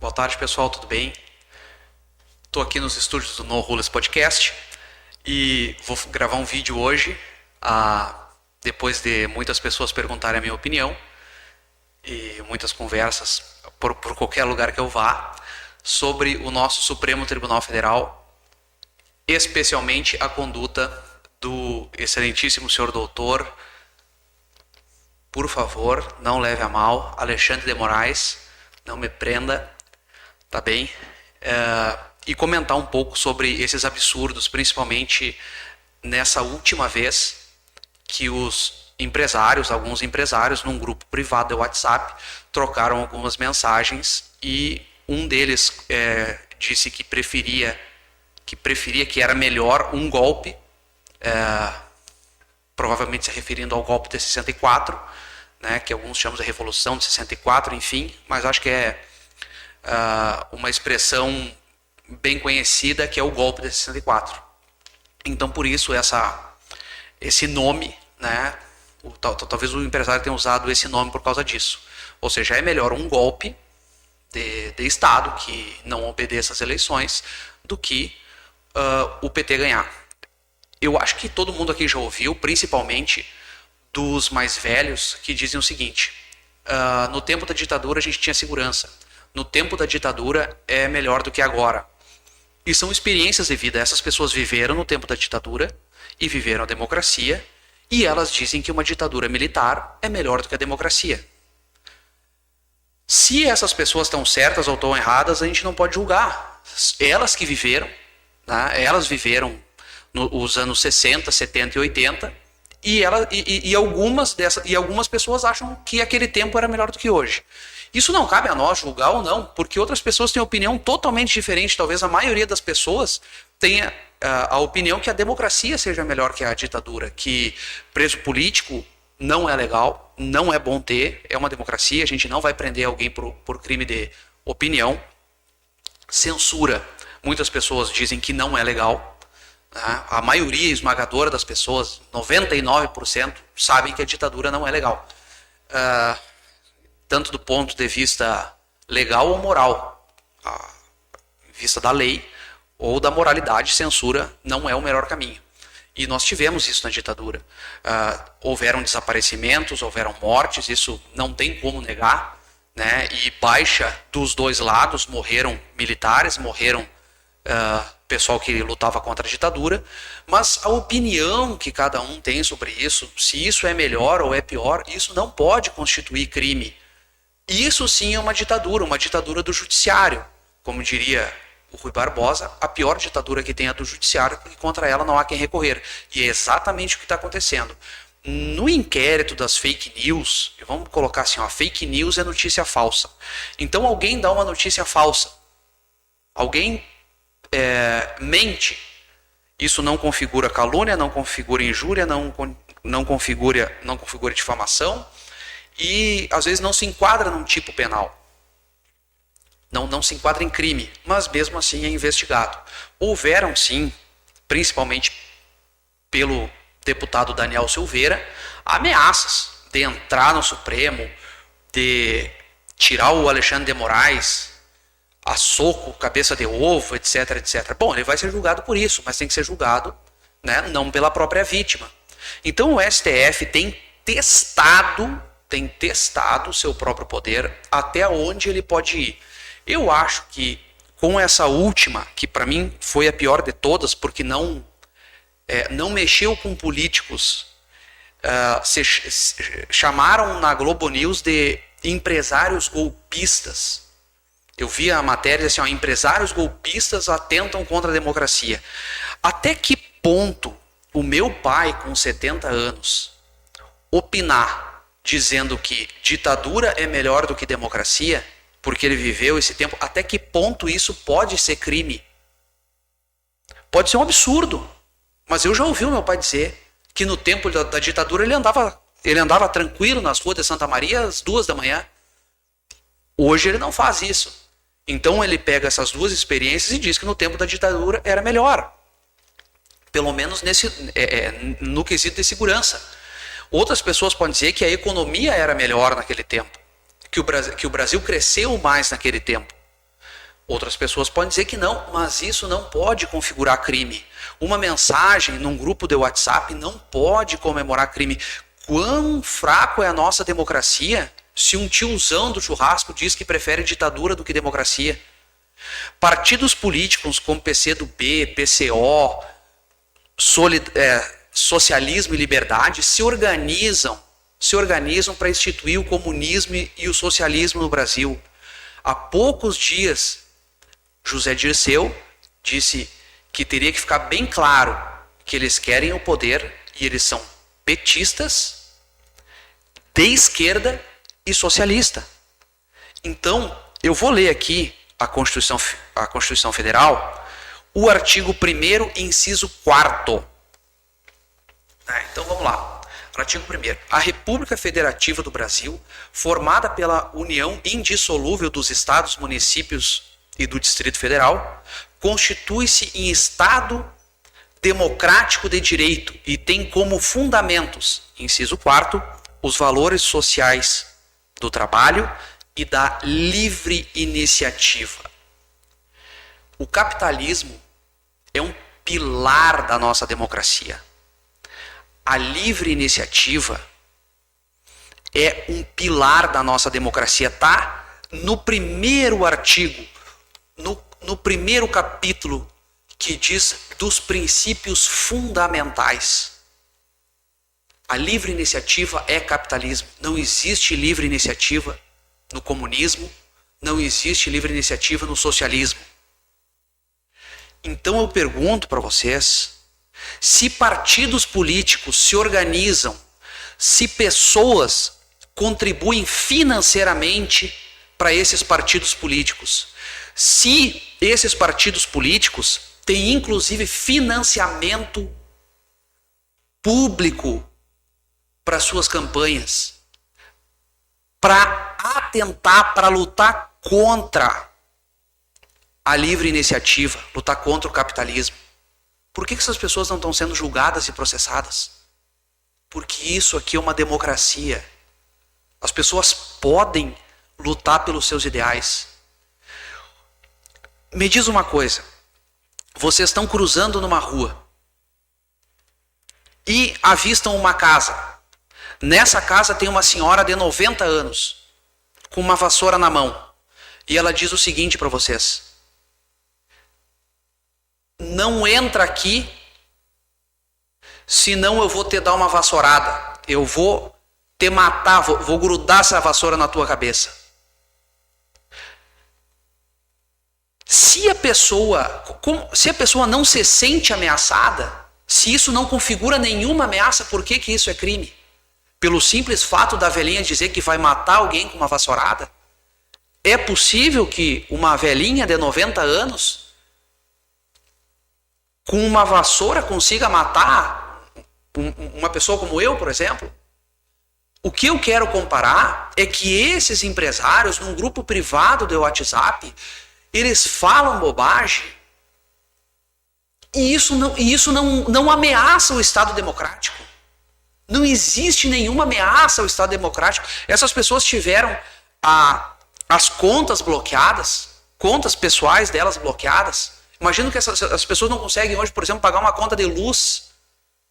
Boa tarde, pessoal, tudo bem? Estou aqui nos estúdios do No Rules Podcast e vou gravar um vídeo hoje, depois de muitas pessoas perguntarem a minha opinião e muitas conversas por qualquer lugar que eu vá, sobre o nosso Supremo Tribunal Federal, especialmente a conduta do excelentíssimo senhor doutor, por favor, não leve a mal, Alexandre de Moraes, não me prenda, tá bem? E comentar um pouco sobre esses absurdos, principalmente nessa última vez que os empresários, alguns empresários, num grupo privado de WhatsApp, trocaram algumas mensagens e um deles disse que preferia que era melhor um golpe, provavelmente se referindo ao golpe de 64, né, que alguns chamam de Revolução de 64, enfim, mas acho que é uma expressão bem conhecida, que é o golpe de 64. Então, por isso, esse nome, né, talvez o empresário tenha usado esse nome por causa disso. Ou seja, é melhor um golpe de Estado que não obedeça às eleições do que o PT ganhar. Eu acho que todo mundo aqui já ouviu, principalmente dos mais velhos, que dizem o seguinte: no tempo da ditadura a gente tinha segurança, no tempo da ditadura é melhor do que agora. E são experiências de vida. Essas pessoas viveram no tempo da ditadura e viveram a democracia, e elas dizem que uma ditadura militar é melhor do que a democracia. Se essas pessoas estão certas ou estão erradas, a gente não pode julgar. Elas que viveram, né? Elas viveram nos anos 60, 70 e 80, e algumas pessoas acham que aquele tempo era melhor do que hoje. Isso não cabe a nós julgar ou não, porque outras pessoas têm opinião totalmente diferente. Talvez a maioria das pessoas tenha a opinião que a democracia seja melhor que a ditadura, que preso político não é legal, não é bom ter, é uma democracia, a gente não vai prender alguém por crime de opinião. Censura, muitas pessoas dizem que não é legal. A maioria esmagadora das pessoas, 99%, sabem que a ditadura não é legal. Tanto do ponto de vista legal ou moral, em vista da lei ou da moralidade, censura não é o melhor caminho. E nós tivemos isso na ditadura. Houveram desaparecimentos, houveram mortes, isso não tem como negar, né? E baixa dos dois lados, morreram militares, morreram pessoal que lutava contra a ditadura, mas a opinião que cada um tem sobre isso, se isso é melhor ou é pior, isso não pode constituir crime. Isso sim é uma ditadura do judiciário. Como diria o Rui Barbosa, a pior ditadura que tem é a do judiciário, porque contra ela não há quem recorrer. E é exatamente o que está acontecendo. No inquérito das fake news, vamos colocar assim, fake news é notícia falsa. Então alguém dá uma notícia falsa. Alguém mente. Isso não configura calúnia, não configura injúria, não configura difamação. E às vezes não se enquadra num tipo penal. Não se enquadra em crime, mas mesmo assim é investigado. Houveram sim, principalmente pelo deputado Daniel Silveira, ameaças de entrar no Supremo, de tirar o Alexandre de Moraes a soco, cabeça de ovo, etc, etc. Bom, ele vai ser julgado por isso, mas tem que ser julgado, né, não pela própria vítima. Então o STF tem testado o seu próprio poder até onde ele pode ir. Eu acho que com essa última, que para mim foi a pior de todas, porque não mexeu com políticos, chamaram na Globo News de empresários golpistas. Eu vi a matéria assim, empresários golpistas atentam contra a democracia. Até que ponto o meu pai, com 70 anos, opinar dizendo que ditadura é melhor do que democracia, porque ele viveu esse tempo, até que ponto isso pode ser crime? Pode ser um absurdo, mas eu já ouvi o meu pai dizer que no tempo da ditadura ele andava tranquilo nas ruas de Santa Maria às 2 da manhã. Hoje ele não faz isso. Então ele pega essas duas experiências e diz que no tempo da ditadura era melhor. Pelo menos no quesito de segurança. Outras pessoas podem dizer que a economia era melhor naquele tempo, que o Brasil cresceu mais naquele tempo. Outras pessoas podem dizer que não, mas isso não pode configurar crime. Uma mensagem num grupo de WhatsApp não pode comemorar crime. Quão fraco é a nossa democracia se um tiozão do churrasco diz que prefere ditadura do que democracia? Partidos políticos como PCdoB, PCO, Socialismo e Liberdade se organizam para instituir o comunismo e o socialismo no Brasil. Há poucos dias, José Dirceu disse que teria que ficar bem claro que eles querem o poder e eles são petistas, de esquerda e socialista. Então, eu vou ler aqui a Constituição Federal, o artigo 1º, inciso 4º. Então vamos lá. Artigo 1º. A República Federativa do Brasil, formada pela união indissolúvel dos estados, municípios e do Distrito Federal, constitui-se em Estado democrático de direito e tem como fundamentos, inciso 4º, os valores sociais do trabalho e da livre iniciativa. O capitalismo é um pilar da nossa democracia. A livre iniciativa é um pilar da nossa democracia, tá? No primeiro artigo, no primeiro capítulo, que diz dos princípios fundamentais. A livre iniciativa é capitalismo. Não existe livre iniciativa no comunismo, não existe livre iniciativa no socialismo. Então eu pergunto para vocês, se partidos políticos se organizam, se pessoas contribuem financeiramente para esses partidos políticos, se esses partidos políticos têm inclusive financiamento público para suas campanhas, para atentar, para lutar contra a livre iniciativa, lutar contra o capitalismo. Por que essas pessoas não estão sendo julgadas e processadas? Porque isso aqui é uma democracia. As pessoas podem lutar pelos seus ideais. Me diz uma coisa. Vocês estão cruzando numa rua e avistam uma casa. Nessa casa tem uma senhora de 90 anos, com uma vassoura na mão. E ela diz o seguinte para vocês: não entra aqui, senão eu vou te dar uma vassourada. Eu vou te matar, vou grudar essa vassoura na tua cabeça. Se a pessoa não se sente ameaçada, se isso não configura nenhuma ameaça, por que isso é crime? Pelo simples fato da velhinha dizer que vai matar alguém com uma vassourada? É possível que uma velhinha de 90 anos com uma vassoura consiga matar uma pessoa como eu, por exemplo? O que eu quero comparar é que esses empresários, num grupo privado de WhatsApp, eles falam bobagem e isso não ameaça o Estado democrático. Não existe nenhuma ameaça ao Estado democrático. Essas pessoas tiveram as contas bloqueadas, contas pessoais delas bloqueadas. Imagino que as pessoas não conseguem hoje, por exemplo, pagar uma conta de luz,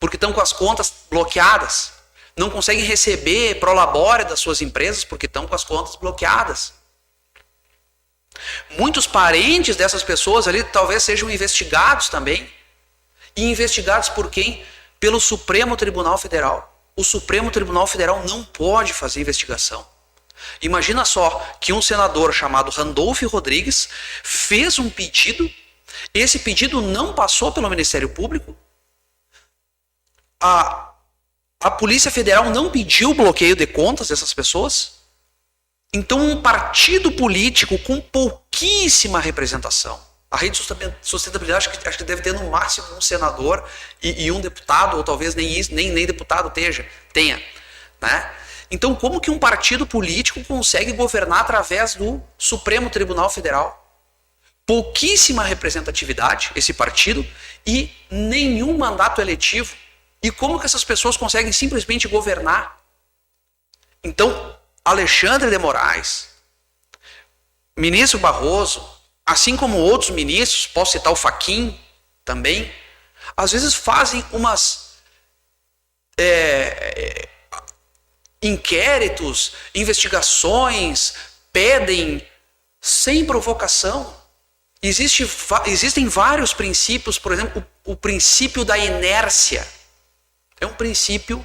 porque estão com as contas bloqueadas. Não conseguem receber prolabore das suas empresas, porque estão com as contas bloqueadas. Muitos parentes dessas pessoas ali talvez sejam investigados também. E investigados por quem? Pelo Supremo Tribunal Federal. O Supremo Tribunal Federal não pode fazer investigação. Imagina só que um senador chamado Randolph Rodrigues fez um pedido. Esse pedido não passou pelo Ministério Público. A Polícia Federal não pediu o bloqueio de contas dessas pessoas. Então, um partido político com pouquíssima representação. A Rede de Sustentabilidade acho que deve ter no máximo um senador e um deputado, ou talvez nem deputado tenha. Né? Então, como que um partido político consegue governar através do Supremo Tribunal Federal? Pouquíssima representatividade, esse partido, e nenhum mandato eletivo. E como que essas pessoas conseguem simplesmente governar? Então, Alexandre de Moraes, ministro Barroso, assim como outros ministros, posso citar o Fachin também, às vezes fazem umas inquéritos, investigações, pedem sem provocação. Existem vários princípios, por exemplo, o princípio da inércia. É um princípio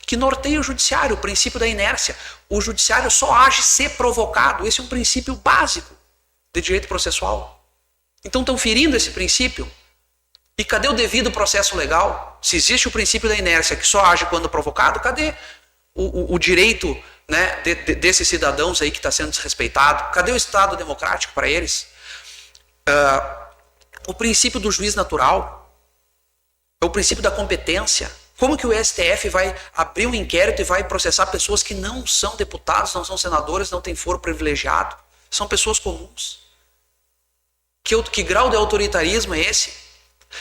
que norteia o judiciário, o princípio da inércia. O judiciário só age se provocado. Esse é um princípio básico de direito processual. Então estão ferindo esse princípio. E cadê o devido processo legal? Se existe o princípio da inércia que só age quando provocado, cadê o direito, né, desses cidadãos aí que está sendo desrespeitado? Cadê o Estado democrático para eles? O princípio do juiz natural, é o princípio da competência. Como que o STF vai abrir um inquérito e vai processar pessoas que não são deputados, não são senadores, não têm foro privilegiado? São pessoas comuns. Que grau de autoritarismo é esse?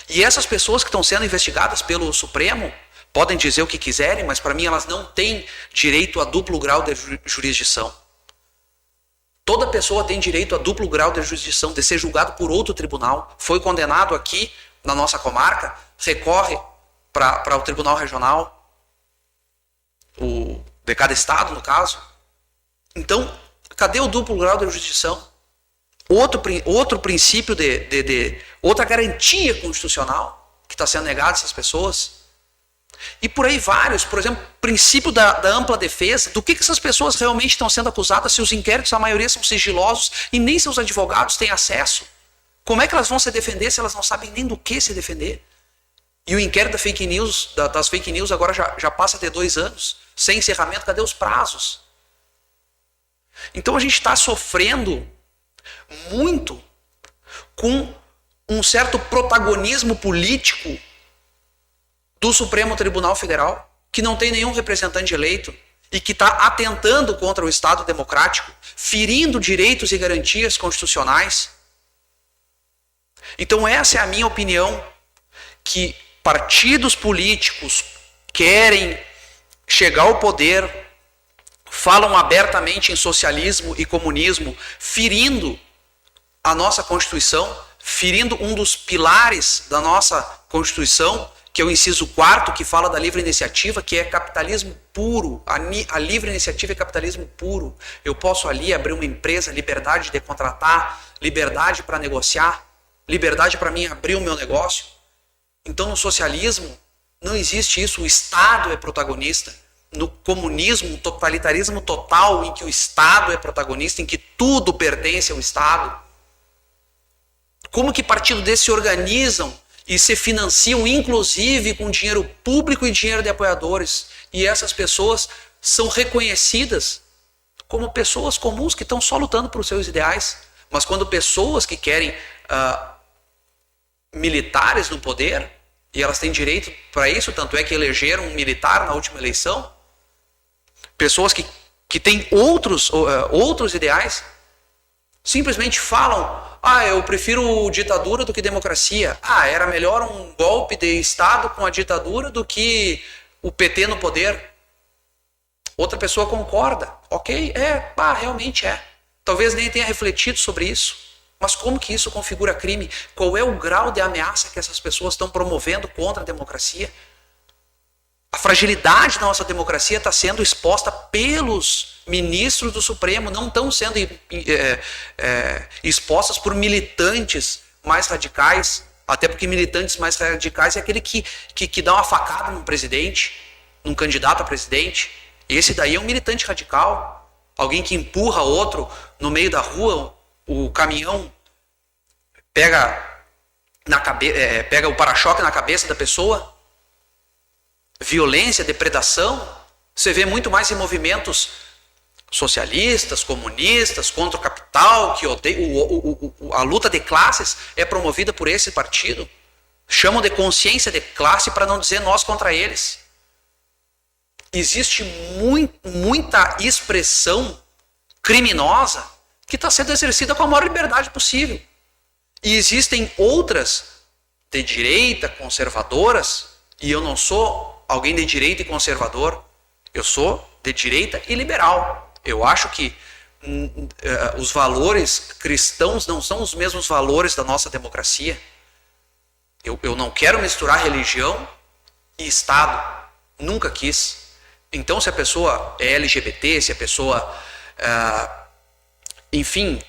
E essas pessoas que estão sendo investigadas pelo Supremo podem dizer o que quiserem, mas para mim elas não têm direito a duplo grau de jurisdição. Toda pessoa tem direito a duplo grau de jurisdição, de ser julgado por outro tribunal. Foi condenado aqui na nossa comarca, recorre para o tribunal regional, de cada estado, no caso. Então, cadê o duplo grau de jurisdição? Outro princípio outra garantia constitucional que está sendo negada a essas pessoas. E por aí vários, por exemplo, princípio da ampla defesa. Do que essas pessoas realmente estão sendo acusadas se os inquéritos, a maioria são sigilosos e nem seus advogados têm acesso? Como é que elas vão se defender se elas não sabem nem do que se defender? E o inquérito das fake news agora já passa de 2 anos. Sem encerramento, cadê os prazos? Então a gente está sofrendo muito com um certo protagonismo político do Supremo Tribunal Federal, que não tem nenhum representante eleito e que está atentando contra o Estado democrático, ferindo direitos e garantias constitucionais. Então essa é a minha opinião, que partidos políticos querem chegar ao poder, falam abertamente em socialismo e comunismo, ferindo a nossa Constituição, ferindo um dos pilares da nossa Constituição, que é o inciso 4º, que fala da livre iniciativa, que é capitalismo puro. A livre iniciativa é capitalismo puro. Eu posso ali abrir uma empresa, liberdade de contratar, liberdade para negociar, liberdade para mim abrir o meu negócio. Então no socialismo não existe isso, o Estado é protagonista. No comunismo, um totalitarismo total, em que o Estado é protagonista, em que tudo pertence ao Estado. Como que partidos desses se organizam e se financiam, inclusive com dinheiro público e dinheiro de apoiadores? E essas pessoas são reconhecidas como pessoas comuns que estão só lutando por seus ideais. Mas quando pessoas que querem militares no poder, e elas têm direito para isso, tanto é que elegeram um militar na última eleição, pessoas que têm outros ideais, simplesmente falam: eu prefiro ditadura do que democracia. Era melhor um golpe de Estado com a ditadura do que o PT no poder. Outra pessoa concorda. Ok, realmente é. Talvez nem tenha refletido sobre isso. Mas como que isso configura crime? Qual é o grau de ameaça que essas pessoas estão promovendo contra a democracia? A fragilidade da nossa democracia está sendo exposta pelos ministros do Supremo, não estão sendo expostas por militantes mais radicais, até porque militantes mais radicais é aquele que dá uma facada num presidente, num candidato a presidente. Esse daí é um militante radical, alguém que empurra outro no meio da rua, o caminhão pega o para-choque na cabeça da pessoa. Violência, depredação, você vê muito mais em movimentos socialistas, comunistas, contra o capital, que a luta de classes é promovida por esse partido. Chamam de consciência de classe para não dizer nós contra eles. Existe muita expressão criminosa que está sendo exercida com a maior liberdade possível. E existem outras de direita, conservadoras, e eu não sou alguém de direita e conservador, eu sou de direita e liberal. Eu acho que os valores cristãos não são os mesmos valores da nossa democracia. Eu não quero misturar religião e Estado. Nunca quis. Então, se a pessoa é LGBT, se a pessoa, enfim,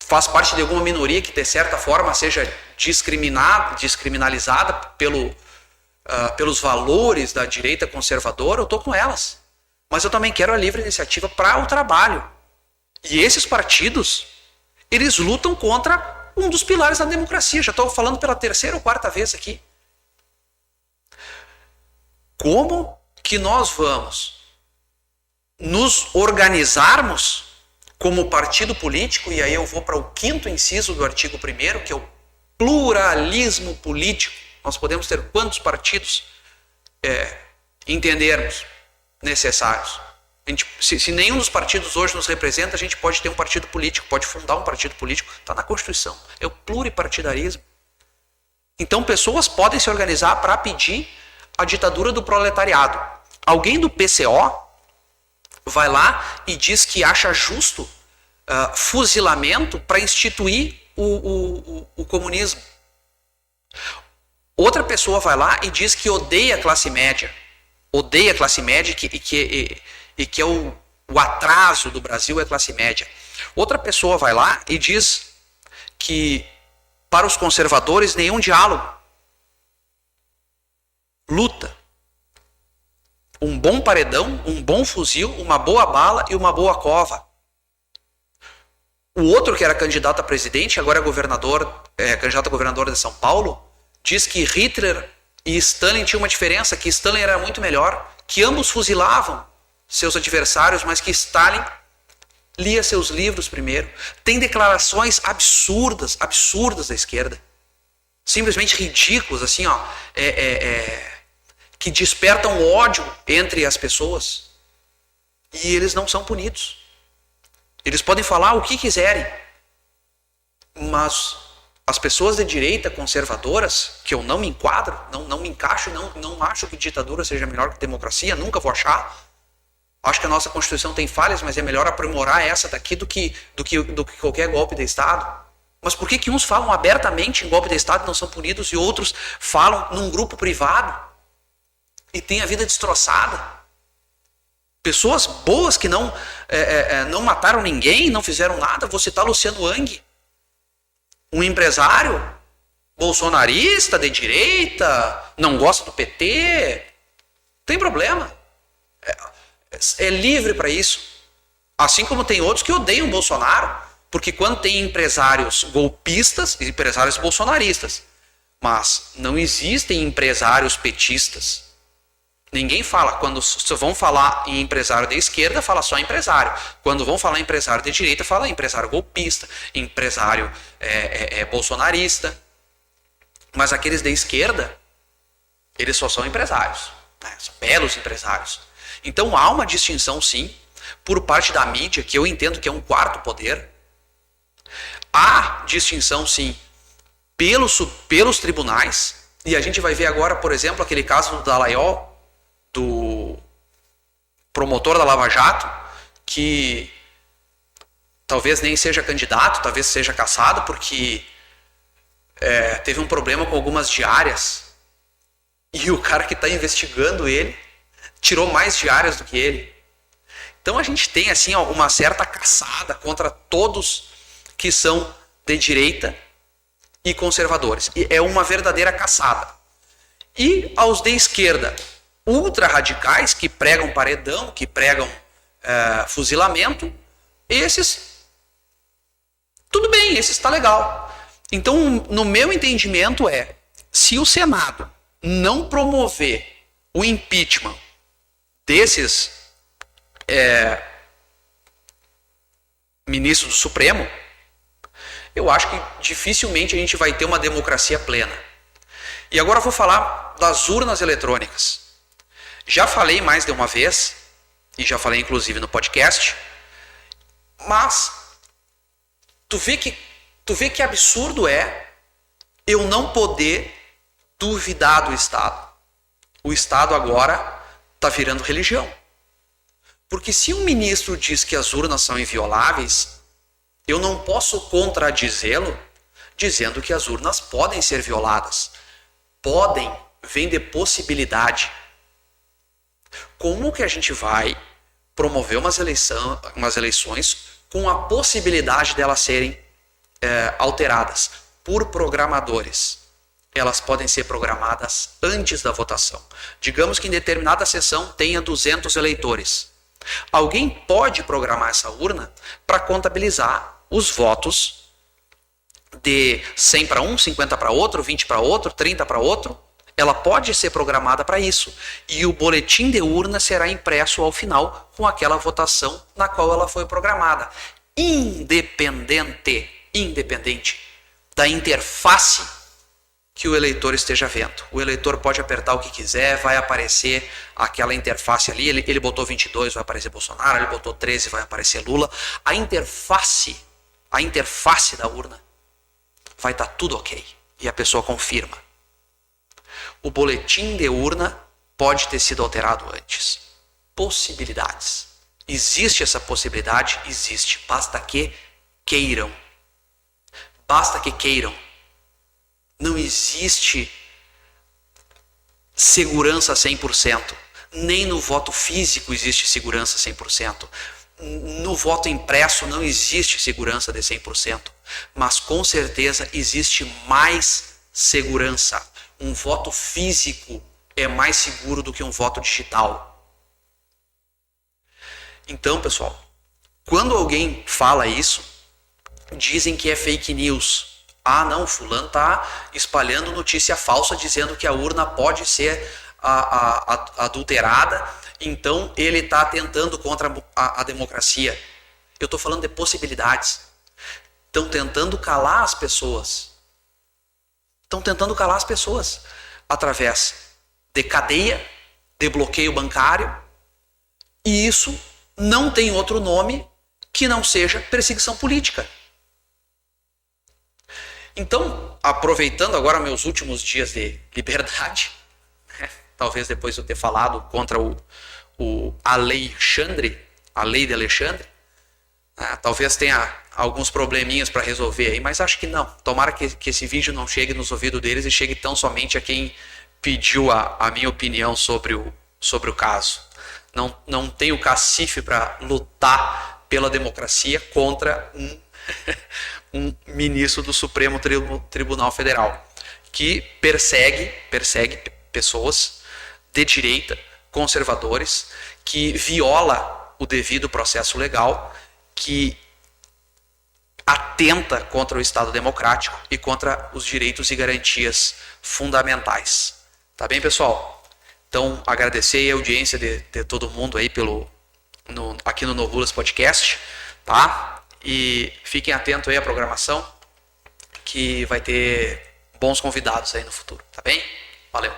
faz parte de alguma minoria que, de certa forma, seja descriminalizada pelos valores da direita conservadora, eu estou com elas. Mas eu também quero a livre iniciativa para o trabalho. E esses partidos, eles lutam contra um dos pilares da democracia. Já estou falando pela terceira ou quarta vez aqui. Como que nós vamos nos organizarmos como partido político, e aí eu vou para o 5º inciso do artigo 1º, que é o pluralismo político. Nós podemos ter quantos partidos entendermos necessários. Se nenhum dos partidos hoje nos representa, a gente pode ter um partido político, pode fundar um partido político, está na Constituição. É o pluripartidarismo. Então pessoas podem se organizar para pedir a ditadura do proletariado. Alguém do PCO vai lá e diz que acha justo fuzilamento para instituir o comunismo. Outra pessoa vai lá e diz que odeia a classe média. Odeia a classe média e que é o atraso do Brasil é a classe média. Outra pessoa vai lá e diz que para os conservadores nenhum diálogo. Luta. Um bom paredão, um bom fuzil, uma boa bala e uma boa cova. O outro que era candidato a presidente, agora é candidato a governador de São Paulo, diz que Hitler e Stalin tinham uma diferença, que Stalin era muito melhor, que ambos fuzilavam seus adversários, mas que Stalin lia seus livros primeiro. Tem declarações absurdas da esquerda. Simplesmente ridículas, assim, que despertam ódio entre as pessoas. E eles não são punidos. Eles podem falar o que quiserem. Mas as pessoas de direita conservadoras, que eu não me enquadro, não me encaixo, não acho que ditadura seja melhor que democracia, nunca vou achar. Acho que a nossa Constituição tem falhas, mas é melhor aprimorar essa daqui do que qualquer golpe de Estado. Mas por que uns falam abertamente em golpe de Estado e não são punidos e outros falam num grupo privado e têm a vida destroçada? Pessoas boas que não mataram ninguém, não fizeram nada. Vou citar Luciano Hang, um empresário bolsonarista, de direita, não gosta do PT. Tem problema. É livre para isso. Assim como tem outros que odeiam Bolsonaro, porque quando tem empresários golpistas e empresários bolsonaristas, mas não existem empresários petistas. Ninguém fala, quando vão falar em empresário de esquerda, fala só empresário. Quando vão falar em empresário de direita, fala empresário golpista, empresário bolsonarista. Mas aqueles de esquerda, eles só são empresários, né? São belos empresários. Então há uma distinção, sim, por parte da mídia, que eu entendo que é um quarto poder. Há distinção, sim, pelos tribunais. E a gente vai ver agora, por exemplo, aquele caso do Dallagnol, do promotor da Lava Jato, que talvez nem seja candidato, talvez seja cassado, porque teve um problema com algumas diárias. E o cara que está investigando ele tirou mais diárias do que ele. Então a gente tem assim uma certa caçada contra todos que são de direita e conservadores. E é uma verdadeira caçada. E aos de esquerda, ultra radicais, que pregam paredão, que pregam fuzilamento, esses, tudo bem, esses está legal. Então, no meu entendimento se o Senado não promover o impeachment desses ministros do Supremo, eu acho que dificilmente a gente vai ter uma democracia plena. E agora eu vou falar das urnas eletrônicas. Já falei mais de uma vez, e já falei inclusive no podcast, mas tu vê que absurdo eu não poder duvidar do Estado. O Estado agora está virando religião. Porque se um ministro diz que as urnas são invioláveis, eu não posso contradizê-lo dizendo que as urnas podem ser violadas. Podem vem de possibilidade. Como que a gente vai promover umas eleições com a possibilidade delas serem alteradas por programadores? Elas podem ser programadas antes da votação. Digamos que em determinada sessão tenha 200 eleitores. Alguém pode programar essa urna para contabilizar os votos de 100 para um, 50 para outro, 20 para outro, 30 para outro. Ela pode ser programada para isso. E o boletim de urna será impresso ao final com aquela votação na qual ela foi programada. Independente da interface que o eleitor esteja vendo. O eleitor pode apertar o que quiser, vai aparecer aquela interface ali. Ele botou 22, vai aparecer Bolsonaro. Ele botou 13, vai aparecer Lula. A interface da urna vai estar tudo ok. E a pessoa confirma. O boletim de urna pode ter sido alterado antes. Possibilidades. Existe essa possibilidade? Existe. Basta que queiram. Basta que queiram. Não existe segurança 100%. Nem no voto físico existe segurança 100%. No voto impresso não existe segurança de 100%. Mas com certeza existe mais segurança. Um voto físico é mais seguro do que um voto digital. Então, pessoal, quando alguém fala isso, dizem que é fake news. Ah, não, fulano está espalhando notícia falsa dizendo que a urna pode ser adulterada, então ele está atentando contra a democracia. Eu estou falando de possibilidades. Estão tentando calar as pessoas. Através de cadeia, de bloqueio bancário, e isso não tem outro nome que não seja perseguição política. Então, aproveitando agora meus últimos dias de liberdade, talvez depois de eu ter falado contra a lei de Alexandre, talvez tenha alguns probleminhas para resolver aí, mas acho que não. Tomara que esse vídeo não chegue nos ouvidos deles e chegue tão somente a quem pediu a minha opinião sobre o caso. Não tenho cacife para lutar pela democracia contra um ministro do Supremo Tribunal Federal que persegue pessoas de direita, conservadores, que viola o devido processo legal, que atenta contra o Estado democrático e contra os direitos e garantias fundamentais. Tá bem, pessoal? Então, agradecer a audiência de todo mundo aí aqui no Novulas Podcast, tá? E fiquem atentos aí à programação, que vai ter bons convidados aí no futuro, tá bem? Valeu!